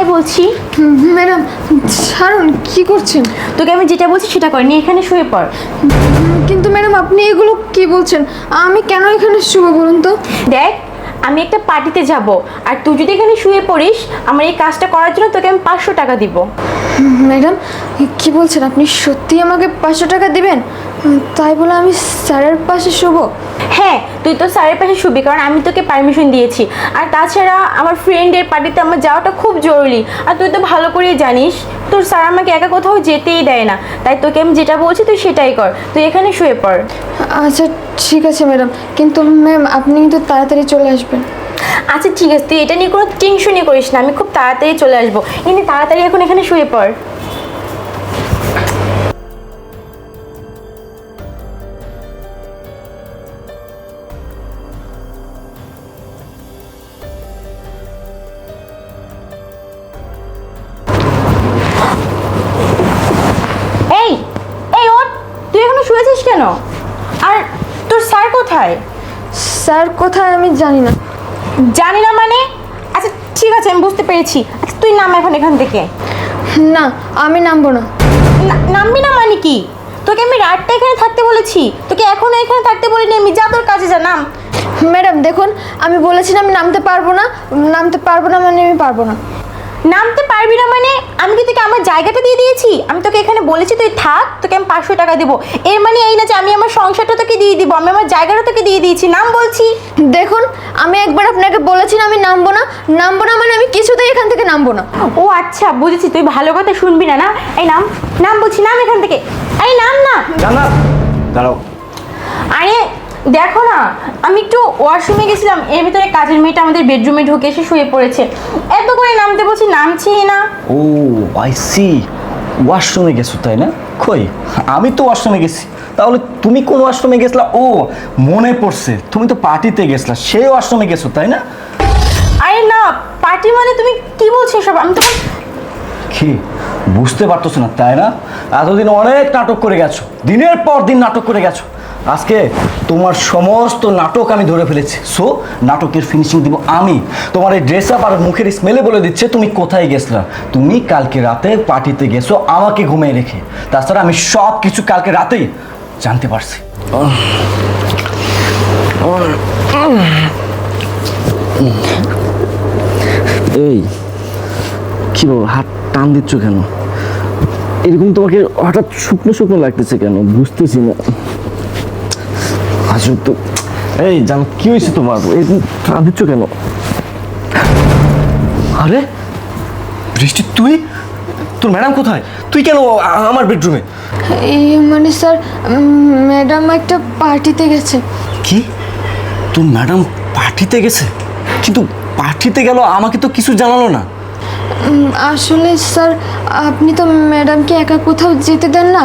আয় বলছি। ম্যাডাম ছাড়ুন, কি করছেন? তোকে আমি যেটা বলছি সেটা কর, নিয়ে এখানে শুয়ে পড়। কিন্তু ম্যাডাম আপনি এগুলো কি বলছেন? আমি কেন এখানে শুভ বলুন তো? দেখ, আমি একটা পার্টিতে যাব, আর তুই যদি এখানে শুয়ে পড়িস, আমার এই কাজটা করার জন্য তোকে আমি 500 টাকা দিব। ম্যাডাম কি বলছেন? আপনি সত্যি আমাকে 500 টাকা দিবেন? তাই বলে আমি স্যারের পাশে শুভ? হ্যাঁ, তুই তো স্যারের পাশে শুবি, কারণ আমি তোকে পারমিশন দিয়েছি। আর তাছাড়া আমার ফ্রেন্ডের পার্টিতে আমার যাওয়াটা খুব জরুরি, আর তুই তো ভালো করেই জানিস তোর স্যার আমাকে একা কোথাও যেতেই দেয় না। তাই তোকে আমি যেটা বলছি তুই সেটাই কর, তুই এখানে শুয়ে পড়। আচ্ছা ঠিক আছে ম্যাডাম, কিন্তু ম্যাম আপনি কিন্তু তাড়াতাড়ি চলে আসবেন। আচ্ছা ঠিক আছে, তুই এটা নিয়ে কোনো টেনশনই করিস না, আমি খুব তাড়াতাড়ি চলে আসবো। কিন্তু তাড়াতাড়ি এখন এখানে শুয়ে পড়। এই এই ওঠ, তুই এখনো শুয়েছিস কেন? আর তোর স্যার কোথায়? স্যার কোথায় আমি জানি না। জানি না মানে? আচ্ছা ঠিক আছে, আমি বুঝতে পেরেছি। আচ্ছা তুই নাম এখন এখান থেকে। না, আমি নামবো না। নামবি না মানে কি? তোকে আমি রাতটা এখানে থাকতে বলেছি, তোকে এখনো এখানে থাকতে বলিনি আমি। যা তোর কাজে যা, নাম। ম্যাডাম দেখুন, আমি বলেছি না আমি নামতে পারবো না। নামতে পারবো না মানে আমি পারবো না। নামতে পারবি না মানে? আমি কি তোকে আমার জায়গাটা দিয়ে দিয়েছি? আমি তোকে এখানে বলেছি তুই থাক, তোকে আমি 500 টাকা দেবো। এর মানে এই না যে আমি আমার সংসারটা তোকে দিয়ে দিব, আমি আমার জায়গাটা তোকে দিয়ে দিয়েছি। নাম বলছি। দেখুন, আমি একবার আপনাকে বলেছি না আমি নামবো না। নামবো না মানে আমি কিছুতেই এখান থেকে নামবো না। ও আচ্ছা, বুঝেছি, তুই ভালো কথা শুনবি না। না, এই নাম, নাম বলছি, নাম এখান থেকে। এই নাম না। জান্নাত দাঁড়াও। আরে দেখো না, আমি একটু ওয়াশরুমে গেছিলাম, এর ভিতরে কাজের মেয়েটা আমাদের বেডরুমে ঢুকে এসে শুয়ে পড়েছে। এত করে নামতে বলছি, নামছি না। ও আই সি, ওয়াশরুমে গেছো তাই না? কই, আমি তো ওয়াশরুমে গেছি। তাহলে তুমি কোন ওয়াশরুমে গেছলা? ও মনে পড়ছে, তুমি তো পার্টিতে গেছলা, সেই ওয়াশরুমে গেছো তাই না? আরে না, পার্টি মানে তুমি কি বলছো এসব? আমি তো কি বুঝতে পারতেছো না তাই না? এতদিন অনেক নাটক করে গেছো, দিনের পর দিন নাটক করে গেছো। আজকে তোমার সমস্ত নাটক আমি ধরে ফেলেছি। সো নাটকের ফিনিশিং দিব আমি। তোমার এই ড্রেস আপ আর মুখের স্মেলে বলে দিচ্ছে তুমি কোথায় গেছলা। তুমি কালকে রাতে পার্টিতে গেছো আমাকে ঘুমিয়ে রেখে। তাছাড়া আমি সব কিছু কালকে রাতেই জানতে পারছি। এই কি বল, হাত টান দিচ্ছ কেন? এরকম তোমাকে হঠাৎ শুকনো শুকনো লাগতেছে কেন বুঝতেছি না। আসলে তো এই জান, কি হয়েছে তোমার? এই টান দিচ্ছ কেন? আরে বৃষ্টি, তুই? তোর ম্যাডাম কোথায়? তুই কেন আমার বেডরুমে? এই মানে স্যার, ম্যাডাম একটা পার্টিতে গেছে। কি, তোর ম্যাডাম পার্টিতে গেছে? কিন্তু পার্টিতে গেল, আমাকে তো কিছু জানালো না। আসলে স্যার, আপনি তো ম্যাডামকে একা কোথাও যেতে দেন না,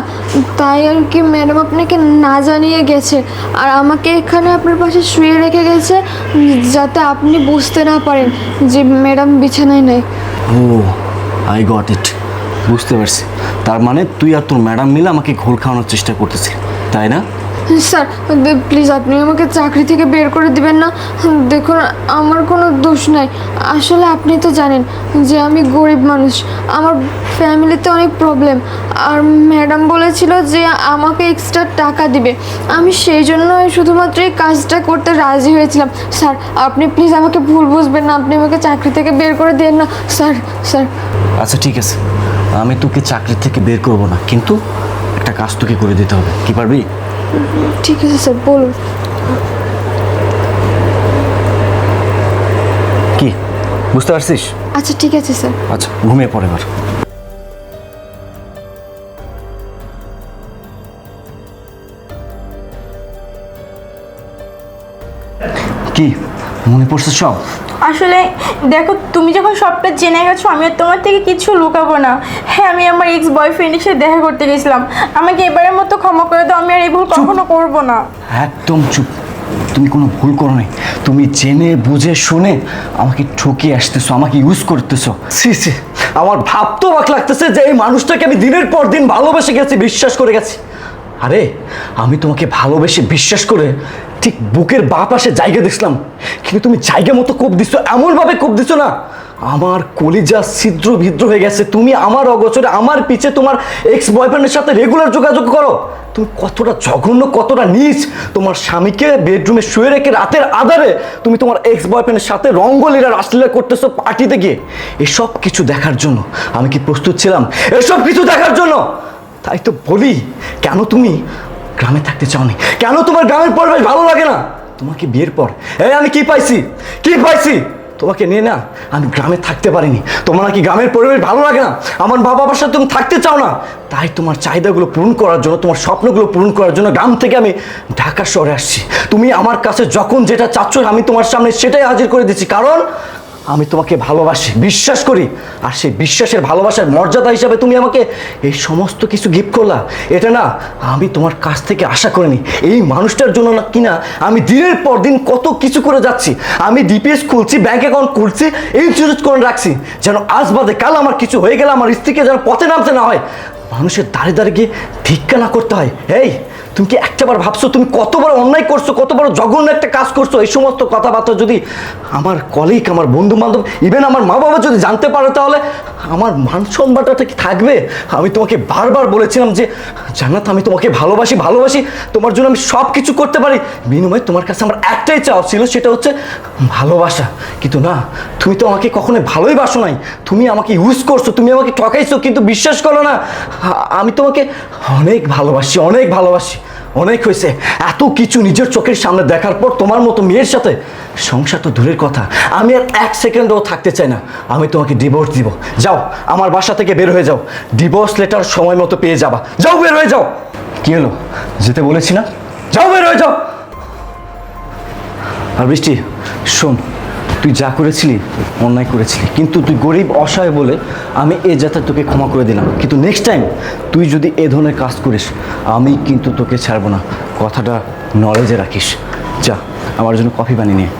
তাই আর কি ম্যাডাম আপনাকে না জানিয়ে গেছে। আর আমাকে এখানে আপনার পাশে শুয়ে রেখে গেছে, যাতে আপনি বুঝতে না পারেন যে ম্যাডাম বিছানায় নেই। ও আই গট ইট, বুঝতে পারছি। তার মানে তুই আর তোর ম্যাডাম মিলে আমাকে ঘোল খাওয়ানোর চেষ্টা করতেছিস তাই না? স্যার প্লিজ আপনি আমাকে চাকরি থেকে বের করে দিবেন না। দেখুন, আমার কোনো দোষ নাই। আসলে আপনি তো জানেন যে আমি গরিব মানুষ, আমার ফ্যামিলিতে অনেক প্রবলেম। আর ম্যাডাম বলেছিল যে আমাকে এক্সট্রা টাকা দিবে, আমি সেই জন্য শুধুমাত্র এই কাজটা করতে রাজি হয়েছিলাম। স্যার আপনি প্লিজ আমাকে ভুল বুঝবেন না, আপনি আমাকে চাকরি থেকে বের করে দেন না স্যার। স্যার আচ্ছা ঠিক আছে, আমি তোকে চাকরি থেকে বের করব না, কিন্তু একটা কাজ তোকে করে দিতে হবে। কি পারবি? ঠিক আছে স্যার, বলুন। কি বুঝতে পারছিস? আচ্ছা ঠিক আছে স্যার। আচ্ছা ঘুমিয়ে পড়ে এবার। কি মনে পড়ছে সব? আসলে দেখো, তুমি যখন সবটা জেনে গেছো, আমি আর তোমার থেকে কিছু লুকাবো না। হ্যাঁ, আমি আমার এক্স বয়ফ্রেন্ডের সাথে দেখা করতে গেছিলাম। আমাকে এবারের মতো ক্ষমা করে দাও, আমি আর এই ভুল কখনো করবো না। একদম চুপ, তুমি কোনো ভুল করো নাই। তুমি জেনে বুঝে শুনে আমাকে ঠকিয়ে আসতেছো, আমাকে ইউজ করতেছো। সি সি, আমার ভাবতে অবাক লাগতেছে যে এই মানুষটাকে আমি দিনের পর দিন ভালোবেসে গেছি, বিশ্বাস করে গেছি। আরে আমি তোমাকে ভালোবেসে বিশ্বাস করে ঠিক বুকের বাঁ পাশে জায়গা দিছিলাম, কিন্তু তুমি জায়গা মতো কোপ দিছো, এমনভাবে কোপ দিছো না আমার কলিজা ছিদ্র ভিদ্র হয়ে গেছে। তুমি আমার অগোচরে আমার পিছে তোমার এক্স বয়ফ্রেন্ডের সাথে রেগুলার যোগাযোগ করো। তুমি কতটা জঘন্য, কতটা নীচ। তোমার স্বামীকে বেডরুমে শুয়ে রেখে রাতের আধারে তুমি তোমার এক্স বয়ফ্রেন্ডের সাথে রঙ্গলীলা রাসলীলা করতেছো পার্টিতে গিয়ে। এসব কিছু দেখার জন্য আমি কি প্রস্তুত ছিলাম? এসব কিছু দেখার জন্য? তাই তো বলি, কেন তুমি গ্রামে থাকতে চাওনি? কেন তোমার গ্রামের পরিবেশ ভালো লাগে না? তোমাকে বিয়ের পর আমি কি পাইছি? কি পাইছি? তোমাকে নিয়ে না আমি গ্রামে থাকতে পারিনি। তোমার নাকি গ্রামের পরিবেশ ভালো লাগে না, আমার বাবা বাবার সাথে তুমি থাকতে চাও না। তাই তোমার চাহিদাগুলো পূরণ করার জন্য, তোমার স্বপ্নগুলো পূরণ করার জন্য গ্রাম থেকে আমি ঢাকা শহরে আসছি। তুমি আমার কাছে যখন যেটা চাচ্ছ আমি তোমার সামনে সেটাই হাজির করে দিচ্ছি, কারণ আমি তোমাকে ভালোবাসি, বিশ্বাস করি। আর সেই বিশ্বাসের ভালোবাসার মর্যাদা হিসাবে তুমি আমাকে এই সমস্ত কিছু গিফট করলা। এটা না আমি তোমার কাছ থেকে আশা করিনি। এই মানুষটার জন্য না কিনা আমি দিনের পর দিন কত কিছু করে যাচ্ছি। আমি ডিপিএস খুলছি, ব্যাংক অ্যাকাউন্ট খুলছি, ইন্স্যুরেন্স করে রাখছি, যেন আজ বাদে কাল আমার কিছু হয়ে গেলে আমার স্ত্রীকে যেন পথে নামতে না হয়, মানুষের দাঁড়িয়ে দাঁড়িয়ে গিয়ে ভিক্ষা না করতে হয়। এই তুমি কি একটাবার ভাবছো তুমি কত বড় অন্যায় করছো, কত বড় জঘন্য একটা কাজ করছো? এই সমস্ত কথাবার্তা যদি আমার কলিগ, আমার বন্ধু বান্ধব, ইভেন আমার মা বাবা যদি জানতে পারে তাহলে আমার মান সম্মানটা কি থাকবে? আমি তোমাকে বারবার বলেছিলাম যে জান্নাত, আমি তোমাকে ভালোবাসি, ভালোবাসি, তোমার জন্য আমি সব কিছু করতে পারি। বিনিময়ে তোমার কাছে আমার একটাই চাওয়া ছিল, সেটা হচ্ছে ভালোবাসা। কিন্তু না, তুমি তো আমাকে কখনোই ভালোই বাসো নাই। তুমি আমাকে ইউজ করছো, তুমি আমাকে ঠকাইছো, কিন্তু বিশ্বাস করো না, আমি তোমাকে অনেক ভালোবাসি, অনেক ভালোবাসি। অনেক হয়েছে। এত কিছু নিজের চোখের সামনে দেখার পর তোমার মতো মেয়ের সাথে সংসার তো দূরের কথা, আমি আর এক সেকেন্ডও থাকতে চাই না। আমি তোমাকে ডিভোর্স দিব। যাও, আমার বাসা থেকে বের হয়ে যাও। ডিভোর্স লেটার সময় মতো পেয়ে যাবা। যাও, বের হয়ে যাও। কি হলো, যেতে বলেছি না? যাও, বের হয়ে যাও। আর বৃষ্টি, শোন, তুই যা করেছিলি অন্যায় করেছিলি, কিন্তু তুই গরিব অসহায় বলে আমি এ যাতে তোকে ক্ষমা করে দিলাম। কিন্তু নেক্সট টাইম তুই যদি এ ধরনের কাজ করিস আমি কিন্তু তোকে ছাড়বো না। কথাটা নলেজে রাখিস। যা, আমার জন্য কফি বানিয়ে নিয়ে।